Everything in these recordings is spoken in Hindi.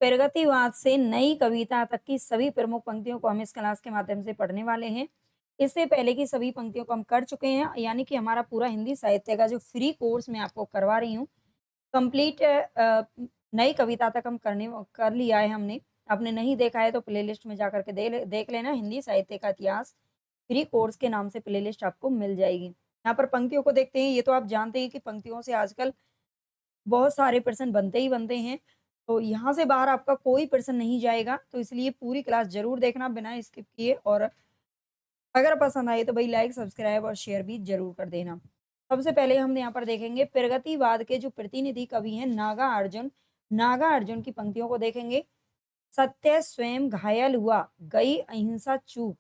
प्रगतिवाद से नई कविता तक की सभी प्रमुख पंक्तियों को हम इस क्लास के माध्यम से पढ़ने वाले हैं। इससे पहले की सभी पंक्तियों को हम कर चुके हैं, यानी कि हमारा पूरा हिंदी साहित्य का जो फ्री कोर्स मैं आपको करवा रही हूँ, कंप्लीट नई कविता तक हम कर लिया है हमने। आपने नहीं देखा है तो प्लेलिस्ट में जाकर के देख लेना, हिंदी साहित्य का इतिहास फ्री कोर्स के नाम से प्लेलिस्ट आपको मिल जाएगी। यहाँ पर पंक्तियों को देखते हैं, ये तो आप जानते हैं कि पंक्तियों से आजकल बहुत सारे प्रश्न बनते ही बनते हैं, तो यहाँ से बाहर आपका कोई प्रश्न नहीं जाएगा, तो इसलिए पूरी क्लास ज़रूर देखना बिना स्किप किए, और अगर पसंद आए तो भई लाइक, सब्सक्राइब और शेयर भी ज़रूर कर देना। सबसे पहले हम यहाँ पर देखेंगे प्रगतिवाद के जो प्रतिनिधि कवि हैं नागार्जुन, नागार्जुन की पंक्तियों को देखेंगे। सत्य स्वयं घायल हुआ, गई अहिंसा चूक,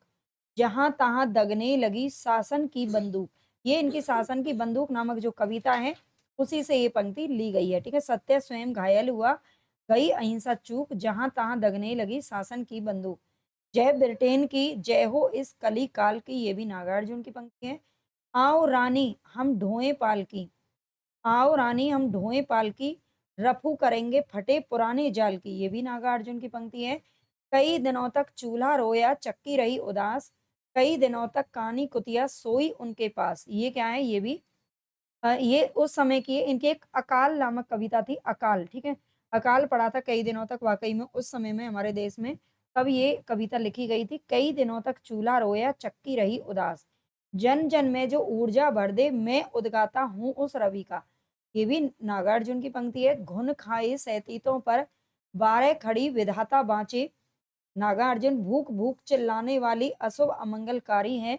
जहाँ-तहाँ दगने लगी शासन की बंदूक। ये इनकी शासन की बंदूक नामक जो कविता है, उसी से ये पंक्ति ली गई है, ठीक है? सत्य स्वयं घायल हुआ, गई अहिंसा चूक, जहाँ-तहाँ दगने लगी शासन की बंदूक। जय ब्रिटेन की, जय हो इस कली काल की, ये भी नागार्जुन की पंक्ति है। आओ रानी हम ढोएँ पालकी, आओ रानी हम ढोएँ पालकी, रफू करेंगे फटे पुराने जाल की, ये भी नागार्जुन की पंक्ति है। कई दिनों तक चूल्हा रोया, चक्की रही उदास, कई दिनों तक कानी कुतिया सोई उनके पास। ये क्या है? ये भी ये उस समय की है, इनकी एक अकाल नामक कविता थी, अकाल, ठीक है? अकाल पड़ा था कई दिनों तक वाक़ई में उस समय में हमारे देश में, तब ये कविता लिखी गई थी। कई दिनों तक चूल्हा रोया, चक्की रही उदास, जन-जन में जो ऊर्जा भर दे, मैं उद्गाता हूँ उस रवि का। ये भी नागार्जुन की पंक्ति है। घुन खाए सैतीतों पर, बारह खड़ी विधाता बाँचे, नागार्जुन भूख-भूख चिल्लाने वाली अशुभ अमंगलकारी हैं।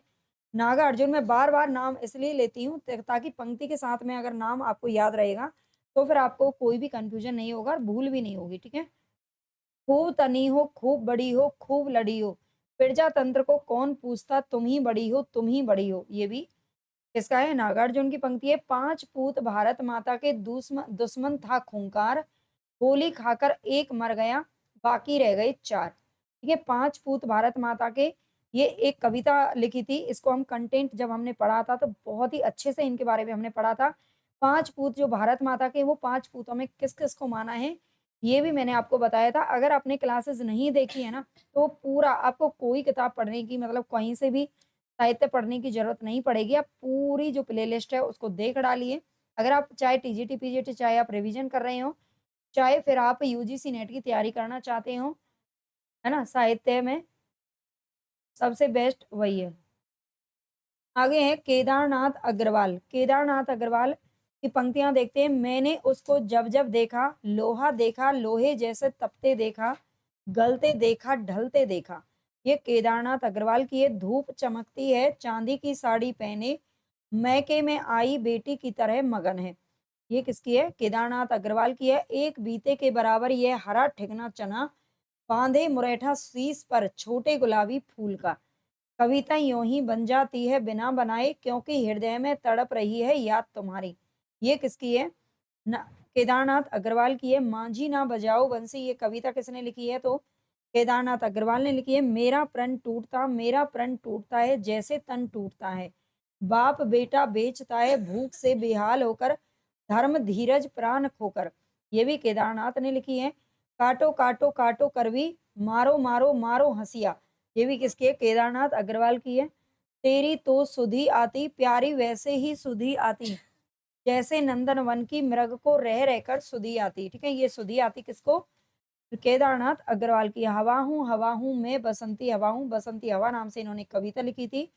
नागार्जुन मैं बार-बार नाम इसलिए लेती हूँ ताकि पंक्ति के साथ में अगर नाम आपको याद रहेगा, तो फिर आपको कोई भी कन्फ्यूज़न नहीं होगा और भूल भी नहीं होगी, ठीक है? खूब तनी हो, खूब बड़ी हो, खूब लड़ी हो, प्रजातंत्र को कौन पूछता तुम ही बड़ी हो, तुम ही बड़ी हो। ये भी किसका है? नागार्जुन की पंक्ति है। 5 पूत भारत माता के दुश्मन था खूंखार, गोली खाकर एक मर गया, बाकी रह गए 4। ठीक है? 5 पूत भारत माता के, ये एक कविता लिखी थी। इसको हम कंटेंट जब हमने पढ़ा था तो बहुत ही अच्छे से इनके बारे में हमने पढ़ा था। 5 पूत जो भारत माता के, वो 5 पूतों में किस-किस को माना है, ये भी मैंने आपको बताया था। अगर आपने क्लासेस नहीं देखी है ना, तो पूरा आपको कोई किताब पढ़ने की मतलब कहीं से भी साहित्य पढ़ने की ज़रूरत नहीं पड़ेगी। आप पूरी जो प्लेलिस्ट है उसको देख डालिए। अगर आप चाहे टीजीटी, पीजीटी चाहे आप रिवीजन कर रहे हो, चाहे फिर आप यूजीसी नेट की तैयारी करना चाहते हो, है ना? साहित्य में सबसे बेस्ट वही है। आगे हैं केदारनाथ अग्रवाल। केदारनाथ अग्रवाल की पंक्तियाँ देखते हैं। मैंने उसको जब-जब देखा, लोहा देखा, लोहे जैसे तपते देखा, गलते देखा, ढलते देखा। ये केदारनाथ अग्रवाल की है। धूप चमकती है, चांदी की साड़ी पहने, मैके में आई बेटी की तरह मगन है। ये किसकी है? केदारनाथ अग्रवाल की है। एक बीते के बराबर ये हरा ठिगना चना, बांधे मुरेठा शीश पर छोटे गुलाबी फूल का। कविता यूं ही बन जाती है बिना बनाए, क्योंकि हृदय में तड़प रही है याद तुम्हारी। ये किसकी है? न, केदारनाथ अग्रवाल की है। मांझी ना बजाओ बंसी, ये कविता किसने लिखी है? तो केदारनाथ अग्रवाल ने लिखी है। मेरा प्रण टूटता है जैसे तन टूटता है, बाप बेटा बेचता है भूख से बेहाल होकर, धर्म धीरज प्राण खोकर। ये भी केदारनाथ ने लिखी है। काटो काटो काटो करवी, मारो मारो मारो हंसिया। ये भी किसकी है? केदारनाथ अग्रवाल की है। तेरी तो सुधी आती प्यारी वैसे ही सुधी आती, जैसे नंदन वन की मृग को रह रहकर सुधी आती। ठीक है? ये सुधी आती किसको? केदारनाथ अग्रवाल की। हवा हूँ मैं बसंती हवा हूँ, बसंती हवा नाम से इन्होंने कविता लिखी थी।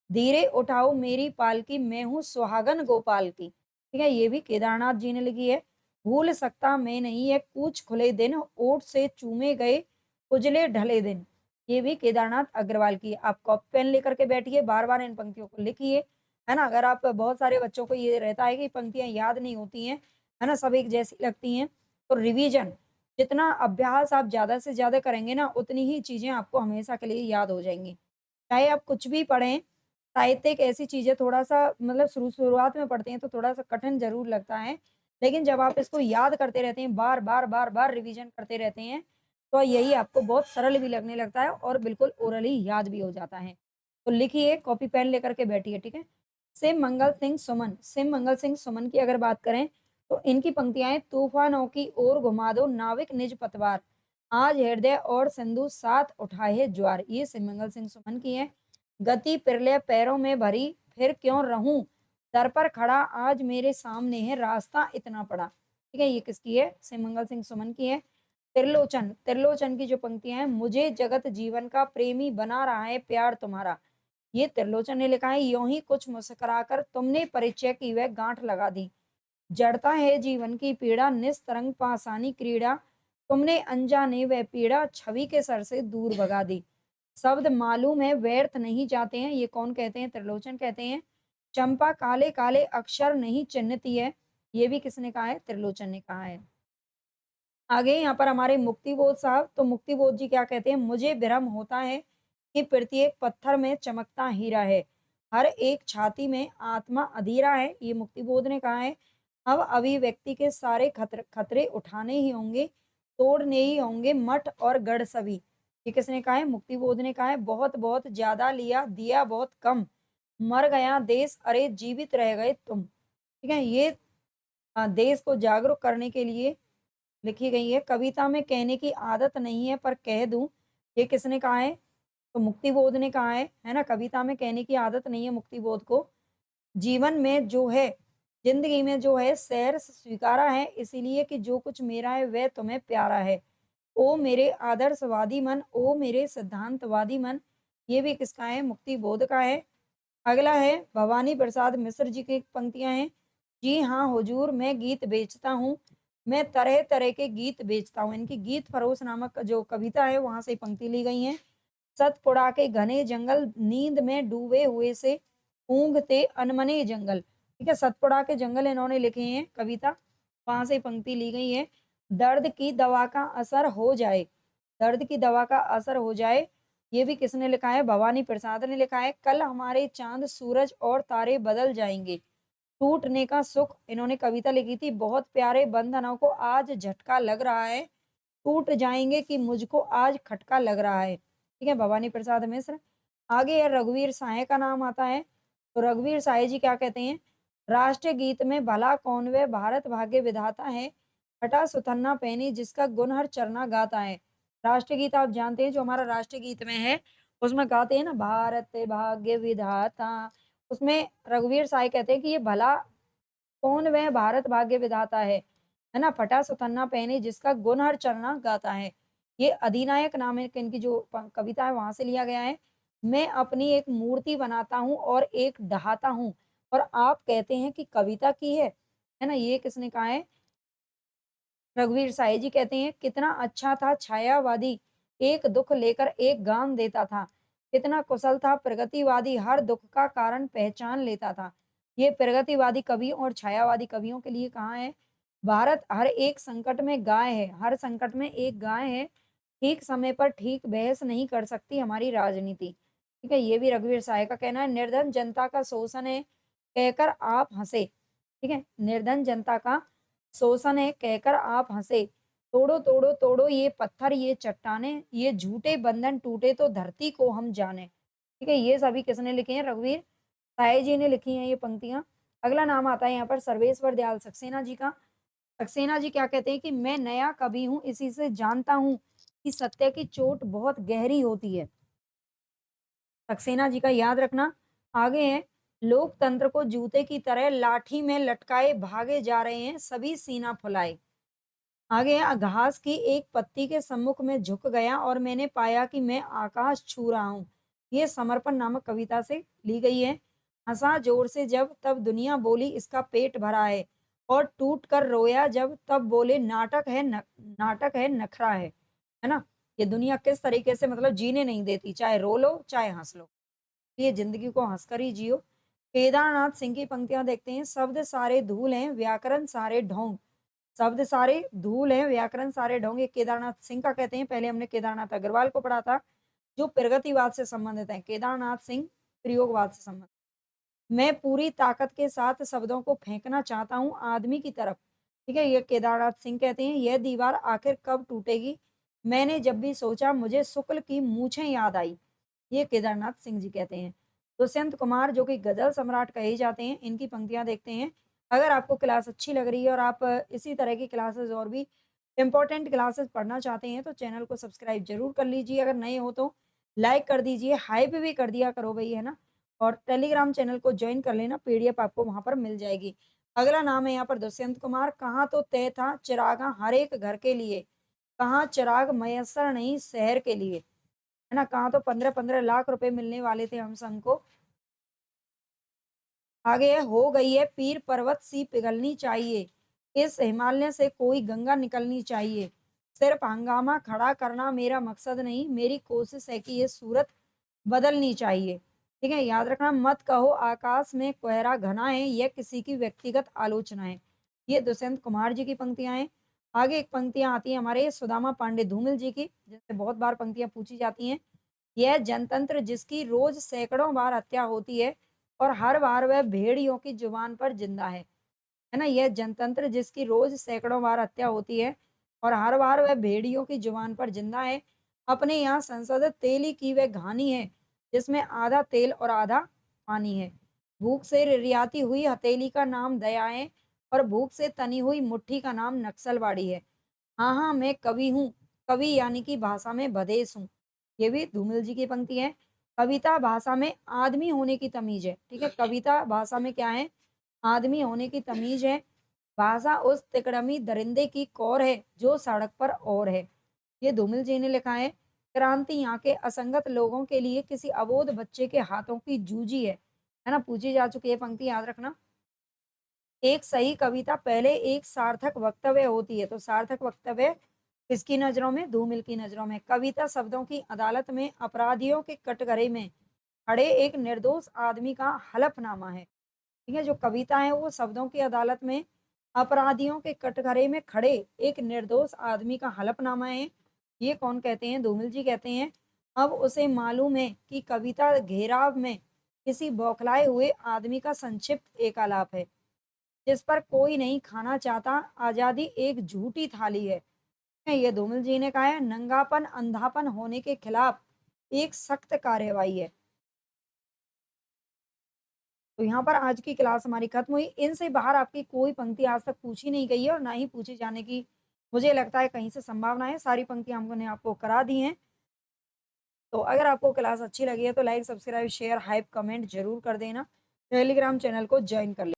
धीरे उठाओ मेरी पालकी, मैं हूँ सुहागन गोपाल की। ठीक है? ये भी केदारनाथ जी ने लिखी है। भूल सकता मैं नहीं है कूच खुले दिन, ओठ से चूमे गए उजले ढले दिन। ये भी केदारनाथ अग्रवाल की है। आप कॉपी पेन लेकर के बैठिए, बार-बार इन पंक्तियों को लिखिए, है ना? अगर आप बहुत सारे बच्चों को ये रहता है कि पंक्तियाँ याद नहीं होती हैं, है ना? सब एक जैसी लगती हैं, तो रिवीजन जितना अभ्यास आप ज़्यादा से ज़्यादा करेंगे ना, उतनी ही चीज़ें आपको हमेशा के लिए याद हो जाएँगी। चाहे आप कुछ भी पढ़ें, साहित्य एक ऐसी चीज़ है थोड़ा-सा मतलब शुरुआत में पढ़ते हैं तो थोड़ा-सा कठिन ज़रूर लगता है, लेकिन जब आप इसको याद करते रहते हैं, बार-बार, बार-बार रिवीजन करते रहते हैं, तो यही आपको बहुत सरल भी लगने लगता है और बिल्कुल ओरली याद भी हो जाता है। तो लिखिए, कॉपी पेन लेकर के बैठिए, ठीक है? सिम मंगल सिंह सुमन की अगर बात करें, तो इनकी पंक्तियाँ हैं, तूफ़ानों की ओर घुमा दो नाविक निज पतवार, आज हृदय और सिंधु साथ उठाए है ज्वार। ये सिमंगल सिंह सुमन की है। गति पिरले पैरों में भरी, फिर क्यों रहूं दर पर खड़ा, आज मेरे सामने है रास्ता इतना पड़ा। ठीक है, ये किसकी है? सिमंगल सिंह सुमन की है। त्रिलोचन, त्रिलोचन की जो पंक्तियां हैं, मुझे जगत जीवन का प्रेमी बना रहा है प्यार तुम्हारा, ये त्रिलोचन ने लिखा है। यूं ही कुछ मुस्कुराकर तुमने परिचय की वह गांठ लगा दी, जड़ता है जीवन की पीड़ा, निस्तरंग पासानी क्रीड़ा, तुमने अनजाने वह पीड़ा छवि के सर से दूर भगा दी। शब्द मालूम है व्यर्थ नहीं जाते हैं, ये कौन कहते हैं? त्रिलोचन कहते हैं। चंपा काले काले अक्षर नहीं चिन्हती है, ये भी किसने कहा है? त्रिलोचन ने कहा है। आगे यहाँ पर हमारे मुक्तिबोध साहब, तो मुक्तिबोध जी क्या कहते हैं? मुझे भ्रम होता है कि प्रत्येक पत्थर में चमकता हीरा है, हर एक छाती में आत्मा अधीरा है, ये मुक्तिबोध ने कहा है। अब अभिव्यक्ति के सारे खतरे उठाने ही होंगे, तोड़ने ही होंगे मठ और गढ़ सभी, ये किसने कहा है? मुक्तिबोध ने कहा है। बहुत बहुत ज्यादा लिया, दिया बहुत कम, मर गया देश अरे जीवित रह गए तुम। ठीक है, ये देश को जागरूक करने के लिए लिखी गई है। कविता में कहने की आदत नहीं है पर कह दूं, ये किसने कहा है? तो मुक्तिबोध ने कहा है ना? कविता में कहने की आदत नहीं है मुक्तिबोध को। जीवन में जो है, जिंदगी में जो है सैर स्वीकारा है, इसीलिए कि जो कुछ मेरा है वह तुम्हें प्यारा है। ओ मेरे आदर्शवादी मन, ओ मेरे सिद्धांतवादी मन, ये भी किसका है? मुक्तिबोध का है। अगला है भवानी प्रसाद मिश्र जी की पंक्तियां हैं। जी हाँ हुजूर, मैं गीत बेचता हूँ, मैं तरह तरह के गीत बेचता हूँ। इनकी गीत फरोश नामक जो कविता है वहां से पंक्ति ली गई है। सतपुड़ा के घने जंगल, नींद में डूबे हुए से ऊँघते अनमने जंगल। ठीक है, सतपुड़ा के जंगल इन्होंने लिखे हैं कविता, वहां से पंक्ति ली गई है। दर्द की दवा का असर हो जाए, दर्द की दवा का असर हो जाए, ये भी किसने लिखा है? भवानी प्रसाद ने लिखा है। कल हमारे चांद सूरज और तारे बदल जाएंगे, टूटने का सुख, इन्होंने कविता लिखी थी। बहुत प्यारे बंधनों को आज झटका लग रहा है, टूट जाएंगे कि मुझको आज खटका लग रहा है। ठीक है, भवानी प्रसाद मिश्र। आगे है रघुवीर साहे का नाम आता है। तो रघुवीर साहे जी क्या कहते हैं? राष्ट्रीय गीत में भला कौन वे भारत भाग्य विधाता है, फटा सुथन्ना पहनी जिसका गुण हर चरना गाता है। राष्ट्रीय गीत आप जानते हैं जो हमारा राष्ट्रीय गीत में है, उसमें गाते हैं ना भारत भाग्य विधाता, उसमें रघुवीर साहे कहते हैं कि ये भला कौन वह भारत भाग्य विधाता है ना? फटा सुथन्ना पहने जिसका गुण हर चरना गाता है। ये अधिनायक नाम है इनकी जो कविता है वहां से लिया गया है। मैं अपनी एक मूर्ति बनाता हूँ और एक ढहाता हूँ, और आप कहते हैं कि कविता की है ना? ये किसने कहा है? रघुवीर साहे जी कहते हैं कितना अच्छा था छायावादी, एक दुख लेकर एक गान देता था, कितना कुशल था प्रगतिवादी, हर दुख का कारण पहचान लेता था। ये प्रगतिवादी कवि और छायावादी कवियों के लिए कहाँ है? भारत हर एक संकट में गाय है, हर संकट में एक गाय है, ठीक समय पर ठीक बहस नहीं कर सकती हमारी राजनीति। ठीक है, ये भी रघुवीर साहे का कहना है। निर्धन जनता का शोषण है कहकर आप हंसे, ठीक है, निर्धन जनता का शोषण है कहकर आप हंसे, तोड़ो तोड़ो तोड़ो ये पत्थर ये चट्टाने, ये झूठे बंधन टूटे तो धरती को हम जाने। ठीक है, ये सभी किसने लिखे हैं? रघुवीर साहे जी ने लिखी हैं ये पंक्तियां। अगला नाम आता है यहाँ पर सर्वेश्वर दयाल सक्सेना जी का। सक्सेना जी क्या कहते हैं कि मैं नया कवि हूँ, इसी से जानता हूँ कि सत्य की चोट बहुत गहरी होती है। सक्सेना जी का याद रखना। आगे है लोकतंत्र को जूते की तरह लाठी में लटकाए भागे जा रहे हैं सभी सीना फुलाए। आगे है घास की एक पत्ती के सम्मुख में झुक गया और मैंने पाया कि मैं आकाश छू रहा हूँ। ये समर्पण नामक कविता से ली गई है। हंसा जोर से जब तब दुनिया बोली इसका पेट भरा है, और टूट कर रोया जब तब बोले नाटक है नाटक है नखरा है ना? ये दुनिया किस तरीके से मतलब जीने नहीं देती, चाहे रो लो चाहे हंस लो, ये जिंदगी को हंसकर ही जियो। केदारनाथ सिंह की पंक्तियां देखते हैं। शब्द सारे धूल हैं व्याकरण सारे ढोंग, शब्द सारे धूल हैं व्याकरण सारे ढोंग, ये केदारनाथ सिंह का कहते हैं। पहले हमने केदारनाथ अग्रवाल को पढ़ा था जो प्रगतिवाद से संबंधित है, केदारनाथ सिंह प्रयोगवाद से संबंधित। मैं पूरी ताकत के साथ शब्दों को फेंकना चाहता हूँ आदमी की तरफ। ठीक है, ये केदारनाथ सिंह कहते हैं। यह दीवार आखिर कब टूटेगी, मैंने जब भी सोचा मुझे शुक्ल की मूछें याद आई, ये केदारनाथ सिंह जी कहते हैं। दुष्यंत कुमार जो कि गजल सम्राट कहे जाते हैं, इनकी पंक्तियां देखते हैं। अगर आपको क्लास अच्छी लग रही है और आप इसी तरह की क्लासेस और भी इम्पोर्टेंट क्लासेस पढ़ना चाहते हैं तो चैनल को सब्सक्राइब ज़रूर कर लीजिए, अगर नए हो तो लाइक कर दीजिए, हाइप भी कर दिया करो भई, है ना? और टेलीग्राम चैनल को जॉइन कर लेना, पीडीएफ आपको वहाँ पर मिल जाएगी। अगला नाम है यहाँ पर दुष्यंत कुमार, कहाँ तो तय था चिरागा हर एक घर के लिए, कहाँ चिराग मयस्सर नहीं शहर के लिए, है ना? कहाँ तो 15-15 लाख रुपए मिलने वाले थे हम सन को। आगे है, हो गई है पीर पर्वत सी पिघलनी चाहिए, इस हिमालय से कोई गंगा निकलनी चाहिए, सिर्फ हंगामा खड़ा करना मेरा मकसद नहीं, मेरी कोशिश है कि ये सूरत बदलनी चाहिए। ठीक है, याद रखना, मत कहो आकाश में कोहरा घना है, यह किसी की व्यक्तिगत आलोचना है। ये दुष्यंत कुमार जी की पंक्तियां हैं। आगे एक पंक्तियां आती हैं हमारे सुदामा पांडे धूमिल जी की, जिनसे बहुत बार पंक्तियां पूछी जाती हैं। यह जनतंत्र जिसकी रोज सैकड़ों बार हत्या होती है और हर बार वह भेड़ियों की जुबान पर जिंदा है ना? यह जनतंत्र जिसकी रोज सैकड़ों बार हत्या होती है और हर बार वह भेड़ियों की जुबान पर जिंदा है। अपने यहाँ संसद तेली की वह घानी है, जिसमें आधा तेल और आधा पानी है। भूख से रिरियाती हुई हथेली का नाम दया है और भूख से तनी हुई मुट्ठी का नाम नक्सलवाड़ी है। हाँ, हाँ, मैं कवि हूँ, कवि यानी कि भाषा में भदेश हूँ। ये भी धूमिल जी की पंक्ति है। कविता भाषा में आदमी होने की तमीज़ है, ठीक है? कविता भाषा में क्या है? आदमी होने की तमीज़ है। भाषा उस तिकड़मी दरिंदे की कौर है, जो सड़क पर और है। ये धूमिल जी ने लिखा है। क्रांति यहाँ के असंगत लोगों के लिए किसी अबोध बच्चे के हाथों की जूझी है ना? पूछी जा चुकी है पंक्ति, याद रखना। एक सही कविता पहले एक सार्थक वक्तव्य होती है, तो सार्थक वक्तव्य किसकी नज़रों में? धूमिल की नज़रों में। कविता शब्दों की अदालत में अपराधियों के कटघरे में खड़े एक निर्दोष आदमी का हलफनामा है। ठीक है, जो कविता है वो शब्दों की अदालत में अपराधियों के कटघरे में खड़े एक निर्दोष आदमी का हलफनामा है। ये कौन कहते हैं? धूमिल जी कहते हैं। अब उसे मालूम है कि कविता घेराव में किसी बौखलाए हुए आदमी का संक्षिप्त एकालाप है, जिस पर कोई नहीं खाना चाहता, आज़ादी एक झूठी थाली है। ये धूमिल जी ने कहा है, नंगापन अंधापन होने के खिलाफ एक सख्त कार्यवाही है। तो यहाँ पर आज की क्लास हमारी खत्म हुई। इनसे बाहर आपकी कोई पंक्ति आज तक पूछी नहीं गई है और ना ही पूछी जाने की मुझे लगता है कहीं से संभावना है। सारी पंक्तियाँ हमने आपको करा दी हैं। तो अगर आपको क्लास अच्छी लगी है तो like, subscribe, share, hype, comment ज़रूर कर देना। टेलीग्राम चैनल को जॉइन कर लें।